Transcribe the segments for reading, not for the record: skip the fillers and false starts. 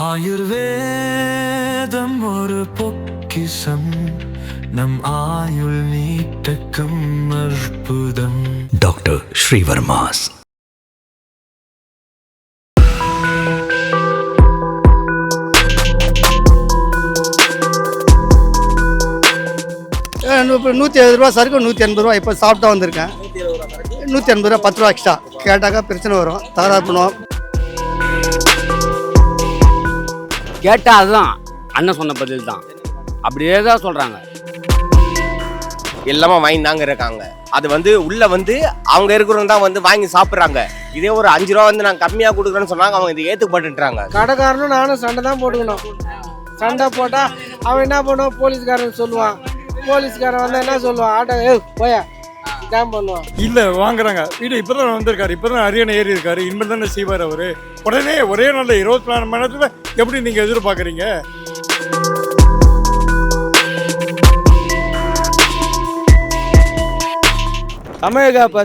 ஆயுர்வேதம் ஒரு பொக்கிஷம், நம் ஆயுள் நீட்டக்கும் அற்புதம். டாக்டர் ஸ்ரீவர்மாஸ். இப்போ 170 ரூபா சருக்கு 180 ரூபா. இப்போ சாப்பிட்டா வந்திருக்கேன். 180 ரூபா, 10 ரூபா எக்ஸ்ட்ரா கேட்டாக்கா பிரச்சனை வரும், தகராறு பண்ணுவோம். கேட்டால் அதுதான் அண்ணன் சொன்ன பதில் தான், அப்படியே தான் சொல்கிறாங்க. எல்லாமே வாங்கி தாங்க இருக்காங்க. அது உள்ள அவங்க இருக்கிறவங்க தான் வாங்கி சாப்பிட்றாங்க. இதே ஒரு 5 ரூபா நாங்கள் கம்மியாக கொடுக்குறேன்னு சொன்னாங்க, அவங்க இதை ஏற்றுப்பட்டுறாங்க. கடைக்காரனும் நானும் சண்டை தான் போட்டுக்கணும். சண்டை போட்டால் அவன் என்ன பண்ணுவான், போலீஸ்காரன் சொல்லுவான். போலீஸ்காரன் வந்தால் என்ன சொல்லுவான், ஆட்டோ போயா தான் பண்ணுவான். இல்லை வாங்குறாங்க. வீடு இப்போ தான் வந்திருக்காரு, இப்போ தான் அரியணை ஏறி இருக்காரு, இனிமேல் தானே செய்வார் அவர். உடனே ஒரே நாளில் 24 மணி நேரத்தில் எப்படி நீங்கள் எதிர்பார்க்குறீங்க?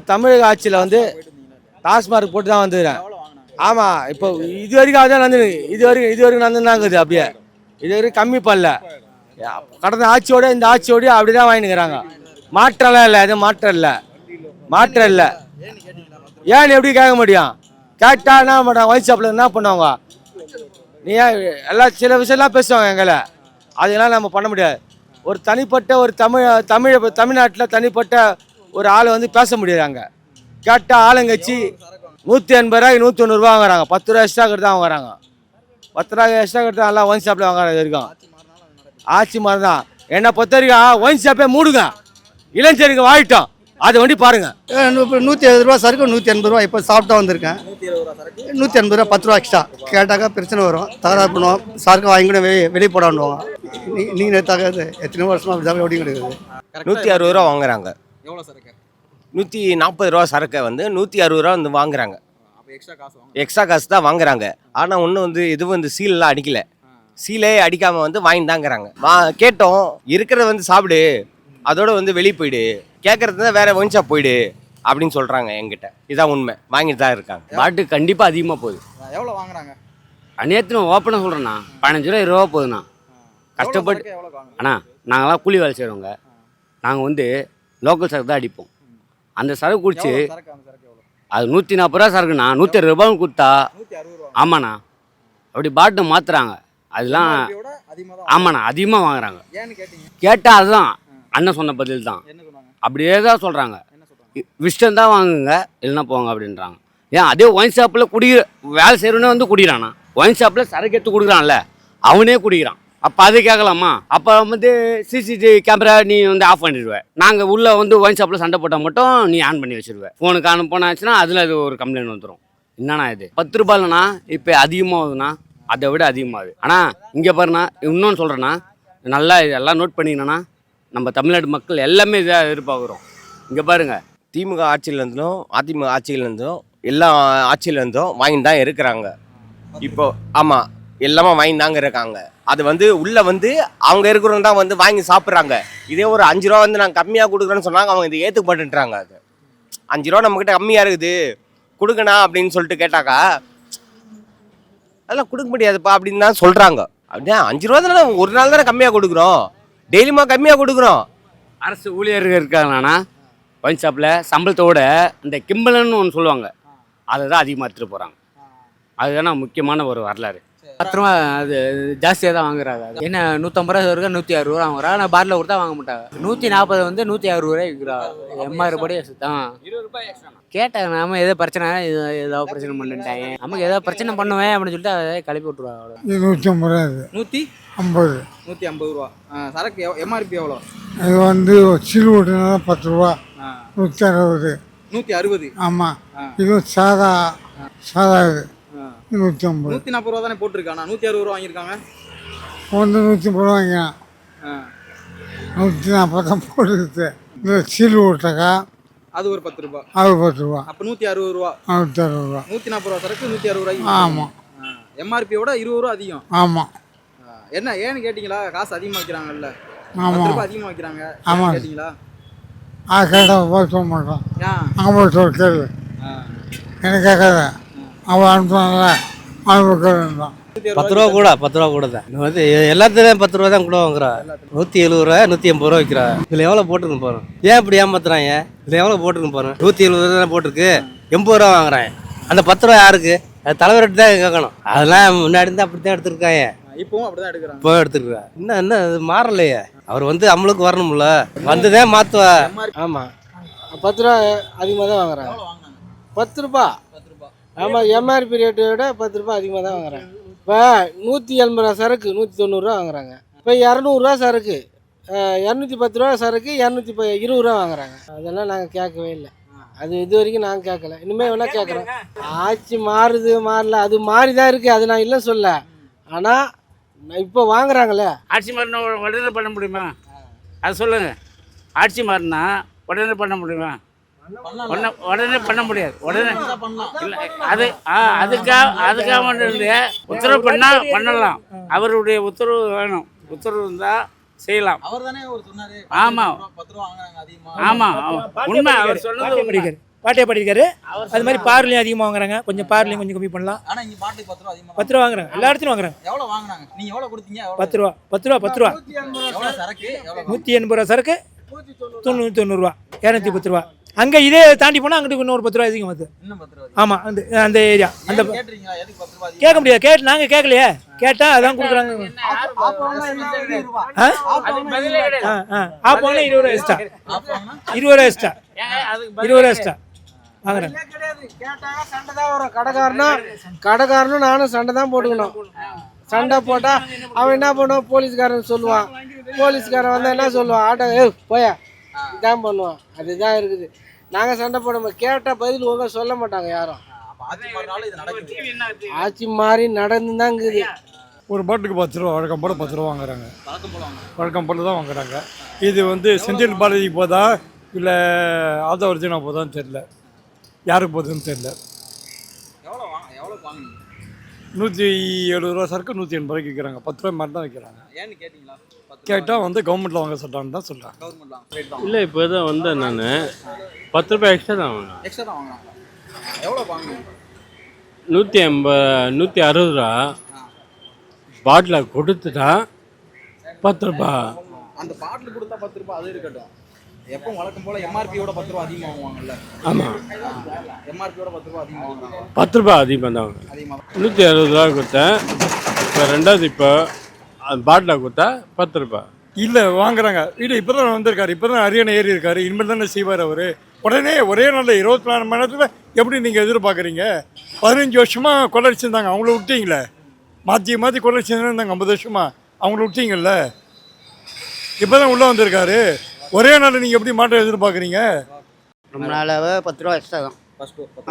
தமிழக ஆட்சியில் டாஸ்மார்க் போட்டு தான் வந்துக்கிறேன். ஆமாம், இப்போ இது வரைக்கும் அதான் நடந்து, இது வரைக்கும் நடந்துதாங்குது. அப்படியே இது வரைக்கும் கம்மி பண்ணல. கடந்த ஆட்சியோட இந்த ஆட்சியோடய அப்படி தான் வாங்கினுக்கிறாங்க. மாற்றம்லாம் இல்லை, எதுவும் மாற்றம் இல்லை. ஏன்னு எப்படி கேட்க முடியும்? கேட்டால் என்ன பண்ணுறாங்க, ஒயின் ஷாப்பில் என்ன பண்ணுவாங்க? நீ எல்லாம் சில விஷயம்லாம் பேசுவாங்க எங்களை, அதெல்லாம் நம்ம பண்ண முடியாது. ஒரு தனிப்பட்ட ஒரு தமிழ்நாட்டில் தனிப்பட்ட ஒரு ஆளை பேச முடியாதாங்க. கேட்டால் ஆளுங்கட்சி 180 ரூபாய்க்கு 190 ரூபா வாங்குறாங்க. 10 ரூபா எக்ஸ்ட்ரா கட்டு தான் வாங்குறாங்க. 10 ரூபா எக்ஸ்ட்ரா கட்டு தான் எல்லாம் ஒயின் ஷாப்பில் வாங்குறாங்க. இருக்கும் ஆட்சி மாதிரி தான். என்னை பொறுத்த வரைக்கும் ஒயின் ஷாப்பே மூடுங்க, இளைஞருக்கு வாங்கிட்டோம், அதை பாருங்க. இப்போ 170 ரூபா சருக்கு 180 ரூபா. இப்போ சாப்பிட்டா வந்திருக்கேன். 180 ரூபா, 10 ரூபா எக்ஸ்ட்ரா கேட்டாக்கா பிரச்சனை வரும், தகராறு பண்ணுவோம். சரக்கு வாங்கி கூட வெளியே போடாண்டுவோம். நீங்கள் தகராறு எத்தனை வருஷமா அப்படி ஓடி கிடையாது. 160 ரூபா வாங்குறாங்க. 140 ரூபா சரக்கை 160 ரூபா வாங்குறாங்க. எக்ஸ்ட்ரா காசு தான் வாங்குறாங்க. ஆனால் ஒன்றும் இது சீலெலாம் அடிக்கல. சீலே அடிக்காமல் வாங்கி தாங்கிறாங்க. கேட்டோம், இருக்கிறத சாப்பிடு, அதோட வெளியே போயிடு, கேட்கறது வேற ஒயின் ஷாப் போயிடு அப்படின்னு சொல்கிறாங்க என்கிட்ட. இதான் உண்மை, வாங்கிட்டு தான் இருக்காங்க. பாட்டு கண்டிப்பாக அதிகமாக போகுது. எவ்வளோ வாங்குறாங்க? அந்நேரத்தில் ஓப்பனாக சொல்கிறேண்ணா, 15 ரூபா 20 ரூபா போகுதுண்ணா. கஷ்டப்பட்டு அண்ணா, நாங்களாம் கூலி வேலை செய்கிறவங்க. நாங்கள் லோக்கல் சரக்கு தான் அடிப்போம். அந்த சரக்கு குடிச்சு அது 140 ரூபா சரக்குண்ணா, 160 ரூபான்னு கொடுத்தா. ஆமாண்ணா, அப்படி பாட்டு மாற்றுறாங்க. அதெல்லாம் ஆமாண்ணா, அதிகமாக வாங்குறாங்க. கேட்டால் அதுதான் அண்ணன் சொன்ன பதில் தான், அப்படியே தான் சொல்கிறாங்க. விஷயம் தான் வாங்குங்க, இல்லைன்னா போங்க அப்படின்றாங்க. ஏன் அதே ஒயின் ஷாப்பில் வேலை செய்கிறவனே குடிக்கிறானா? ஒயின் ஷாப்பில் சரக்கு எடுத்து கொடுக்குறான்ல, அவனே குடிக்கிறான். அப்போ அது கேட்கலாமா? அப்போ சிசிடிவி கேமரா நீ ஆஃப் பண்ணிடுவேன். நாங்கள் உள்ளே ஒயின் ஷாப்பில் சண்டை போட்டால் மட்டும் நீ ஆன் பண்ணி வச்சுருவேன். ஃபோனுக்கு ஆன் போனாச்சுன்னா அதில் அது ஒரு கம்ப்ளைண்ட் வந்துடும். என்னண்ணா இது 10 ரூபாய்லண்ணா இப்போ அதிகமாகுதுண்ணா, அதை விட அதிகமாகுது. ஆனால் இங்கே பாருண்ணா, இன்னொன்று சொல்கிறேன்னா, நல்லா இதெல்லாம் நோட் பண்ணிக்கணும்னா, நம்ம தமிழ்நாடு மக்கள் எல்லாமே இதாக எதிர்பார்க்குறோம். இங்கே பாருங்கள், திமுக ஆட்சியிலேருந்தும் அதிமுக ஆட்சியிலேருந்தும் எல்லா ஆட்சியிலேருந்தும் வாங்கி தான் இருக்கிறாங்க. இப்போ ஆமாம், எல்லாமே வாங்கி தாங்க இருக்காங்க. அது உள்ள அவங்க இருக்கிறவங்க தான் வாங்கி சாப்பிட்றாங்க. இதே ஒரு 5 ரூபா நாங்கள் கம்மியாக கொடுக்குறேன்னு சொன்னாங்க, அவங்க இதை ஏற்றுப்பட்டுறாங்க. அது 5 ரூபா நம்மக்கிட்ட கம்மியாக இருக்குது, கொடுக்கணா அப்படின்னு சொல்லிட்டு கேட்டாக்கா, அதெல்லாம் கொடுக்க முடியாதுப்பா அப்படின்னு தான் சொல்கிறாங்க. அப்படின்னா 5 ரூபா தானே ஒரு நாள் தானே கம்மியாக கொடுக்குறோம், டெய்லியுமா கம்மியாக கொடுக்குறோம். அரசு ஊழியர்கள் இருக்காங்கண்ணா, ஒயின் ஷாப்பில் சம்பளத்தோட இந்த கிம்பலன்னு ஒன்று சொல்லுவாங்க, அதை தான் அதிகமாக எடுத்துகிட்டு போகிறாங்க. அதுதானே முக்கியமான ஒரு வரலாறு. 10 ரூபா அது ஜாஸ்தியாக தான் வாங்குறாங்க. என்ன 150 ரூபா இருக்கா, 160 ரூபா வாங்குறாங்க. ஆனால் பாரில் கொடுத்தா வாங்க மாட்டாங்க. 140 160 ரூபாய் விற்கிறாங்க. எம்ஆர் படி தான் 20 ரூபாய் எக்ஸ்ட்ரா கேட்டாங்க. நம்ம ஏதோ பிரச்சனை, ஏதாவது பிரச்சனை பண்ணிட்டாங்க, நமக்கு ஏதோ பிரச்சனை பண்ணுவேன் அப்படின்னு சொல்லிட்டு அதை கிளப்பி விட்டுருவாங்க. 150 ரூபா. 150 150 ரூபா சரக்கு. எம்ஆர்பி எவ்வளோ? இது சீல் ஓட்டுனா 10 ரூபா, 160. 160. ஆமாம், இது சாதா இது 150. 140 ரூபா தானே போட்டிருக்காங்க. 160 ரூபா வாங்கியிருக்காங்க. 150 ரூபா வாங்கினான், 140 தான் போட்டுருது. இந்த சீல் ஓட்டாக்கா அது ஒரு 10 ரூபா. அது 10 ரூபா. அப்போ 160 ரூபா. 160 ரூபா. 140 ரூபா சரக்கு 160 ரூபாய்க்கு. ஆமாம், எம்ஆர்பியோட 20 ரூபா அதிகம். ஆமாம். என்ன ஏன்னு கேட்டிங்களா? காசு அதிகமாக வைக்கிறாங்கல்ல. ஆமாம், 10 ரூபா அதிகமாக வைக்கிறாங்க. ஆமாம் கேட்டிங்களா? கேட்டால் போய் சொல்ல மாட்டோம். ஏன் அங்கே போய் சொல்ல கேள்வி எனக்கு கேட்காத. அவன் அனுப்புனால தான் 10 ரூபா கூட 10 ரூபா கூட தான். இது வந்து எல்லாத்துலேயும் 10 ரூபா தான் கூட வாங்குறான். 170 ரூபா 180 ரூபா விற்கிறா. இதில் எவ்வளோ போட்டுருக்கு பாருங்க. ஏன் இப்படி ஏமாத்துறாங்க? இதில் எவ்வளோ போட்டுருக்கு பாருங்க. 170 ரூபா தான் போட்டிருக்கு, 80 ரூபா வாங்குறாங்க. அந்த 10 ரூபா யாருக்கு? அது தலைவர்கிட்ட தான் கேட்கணும். அதெல்லாம் முன்னாடி இருந்து அப்படி தான் எடுத்துருக்காங்க. இப்பவும் அப்படிதான் எடுக்கிறாங்க. இப்போ எடுத்துருக்கா. இன்னும் அது மாறலையே. அவர் வந்து அமலுக்கு வரணும்ல, வந்துதான் மாற்றுவா. ஆமாம் 10 ரூபா அதிகமாக தான் வாங்குறாங்க. 10 ரூபா. ஆமாம், எம்ஆர்பி ரேட்டை விட 10 ரூபா அதிகமாக தான் வாங்குறாங்க. இப்போ 180 ரூபா சரக்கு 190 ரூபா வாங்குறாங்க. இப்போ 200 ரூபா சரக்கு 210 ரூபா சரக்கு 220 ரூபா வாங்குறாங்க. அதெல்லாம் நாங்கள் கேட்கவே இல்லை. அது இது வரைக்கும் நாங்கள் கேட்கல. இனிமேல் வேணா கேட்குறோம். ஆட்சி மாறுது மாறல, அது மாறி தான் இருக்குது, அது நான் இல்லை சொல்ல. ஆனால் இப்போ வாங்குறாங்களே. ஆட்சி மாறினா உடனே பண்ண முடியுமா? அது சொல்லுங்கள். ஆட்சி மாறினா உடனே பண்ண முடியுமா? உடனே பண்ண முடியாது. உடனே இல்லை. அதுக்காக உத்தரவு பண்ணலாம். அவருடைய உத்தரவு வேணும். உத்தரவு இருந்தால் செய்யலாம். ஆமாம் ஆமாம் உண்மை. அவர் சொன்னது பாட்டே படிக்காரு. அது மாதிரி பார்லையும் அதிகமாக வாங்குறாங்க. கொஞ்சம் பார்லையும் கொஞ்சம் கம்மி பண்ணலாம். 10 ரூபா வாங்குறாங்க. எல்லா இடத்துலையும் வாங்குறாங்க. 10 ரூபா 10 ரூபா 180 ரூபா சரக்கு 90 ரூபா 210 ரூபா. அங்கே இதே தாண்டி போனால் அங்கிட்டு இன்னொரு 10 ரூபா அதிகம் வருது. ஆமாம், அந்த ஏரியா அந்த கேட்க முடியாது. நாங்கள் கேட்கலையே. கேட்டால் அதான் கொடுக்குறாங்க. ஆ போனால் 20 ரூபா எக்ஸ்ட்ரா. 20 ரூபா எக்ஸ்ட்ரா. 20 ரூபா எக்ஸ்ட்ரா வாங்குறாங்க. சண்டை தான் வரும். கடைக்காரனும் நானும் சண்டை தான் போட்டுக்கணும். சண்டை போட்டால் அவன் என்ன பண்ணுவான்? போலீஸ்காரன் சொல்லுவான். போலீஸ்காரன் வந்தால் என்ன சொல்லுவான்? ஆட்டோ போயா இதான் பண்ணுவான். அதுதான் இருக்குது. நாங்கள் சண்டை போடாமல் கேட்டால் பதில் ஒழுங்காக சொல்ல மாட்டாங்க யாரும். ஆட்சி மாறி நடந்து தான் இருக்குது. ஒரு பாட்டுக்கு 10 ரூபா வழக்கம் போல் 10 ரூபா வாங்குறாங்க. வழக்கம் போல் தான் வாங்குறாங்க. இது வந்து செந்தில் பாலாஜி போதா இல்லை ஆதா ஒரிஜினா போதான்னு தெரியல. யாருக்கு போகுதுன்னு தெரியல. 170 ரூபா சரக்கு 180 ரூபாய்க்கு விற்கிறாங்க. 10 ரூபாய் மாதிரி தான் விற்கிறாங்க. கேட்டால் வந்து கவர்மெண்ட்டில் வாங்க சொல்கிறான்னு தான் சொல்கிறாங்க. இல்லை, இப்போ தான் வந்தேன் நான். 10 ரூபாய் எக்ஸ்ட்ரா தான் வாங்க. 160 ரூபா பாட்டில் கொடுத்துட்டா 10 ரூபா. அந்த பாட்டில் கொடுத்தா 10 ரூபா அது இருக்கட்டும். எப்போ வழக்கம் போல எம்ஆர்பியோட 10 ரூபா அதிகமாக வாங்குவாங்கல்ல? ஆமாம், எம்ஆர்பியோட 10 ரூபா அதிகமாக வாங்குறாங்க. 10 ரூபா அதிகமாக தான் வாங்க. 160 ரூபா கொடுத்தேன். இப்போ ரெண்டாவது இப்போ அது பாட்டில் கொடுத்தா 10 ரூபா இல்லை வாங்குறாங்க. இல்லை இப்போ தான் வந்திருக்காரு. இப்போ தான் அரியணை ஏறி இருக்காரு. இனிமேல் தானே செய்வார் அவர். உடனே ஒரே நாளில் 24 மணி நேரத்தில் எப்படி நீங்கள் எதிர்பார்க்குறீங்க? 15 வருஷமாக கொள்ளடிச்சிருந்தாங்க, அவங்கள விட்டீங்களே. மாற்றி மாற்றி கொள்ளடிச்சிருந்தாங்க 50 வருஷமாக, அவங்கள விட்டீங்கல்ல. இப்போ தான் உள்ளே வந்திருக்காரு. ஒரே நாளில் நீங்கள் எப்படி மாற்றம் எதிர்பார்க்குறீங்க? ரொம்ப நாளாகவே 10 ரூபா எக்ஸ்ட்ரா தான்.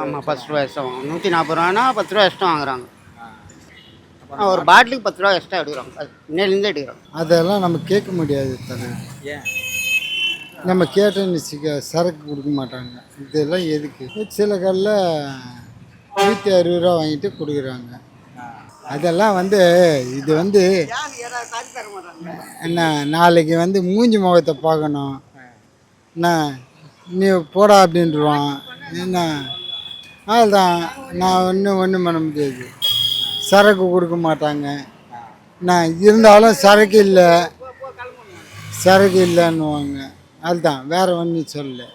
ஆமாம், 10 ரூபா எக்ஸ்ட்ரா வாங்க. 140 ரூபானா 10 ரூபா எக்ஸ்ட்ரா வாங்குறாங்க. ஒரு பாட்டிலுக்கு 10 ரூபா எக்ஸ்ட்ரா எடுக்கிறாங்க. அது இன்னிலேருந்தே எடுக்கிறாங்க. அதெல்லாம் நம்ம கேட்க முடியாது தானே. நம்ம கேட்டோன்னு வச்சுக்க சரக்கு கொடுக்க மாட்டாங்க. இதெல்லாம் எதுக்கு? சில கடையில் 160 ரூபா வாங்கிட்டு கொடுக்குறாங்க. அதெல்லாம் வந்து இது வந்து என்ன, நாளைக்கு வந்து மூஞ்சி முகத்தை பார்க்கணும். என்ன நீ போடா அப்படின்ட்டுருவான். என்ன அதுதான் நான் ஒன்றும் பண்ண முடியாது. சரக்கு கொடுக்க மாட்டாங்க. நான் இருந்தாலும் சரக்கு இல்லைன்னுவாங்க. அதுதான், வேறு ஒன்றும் சொல்லலை.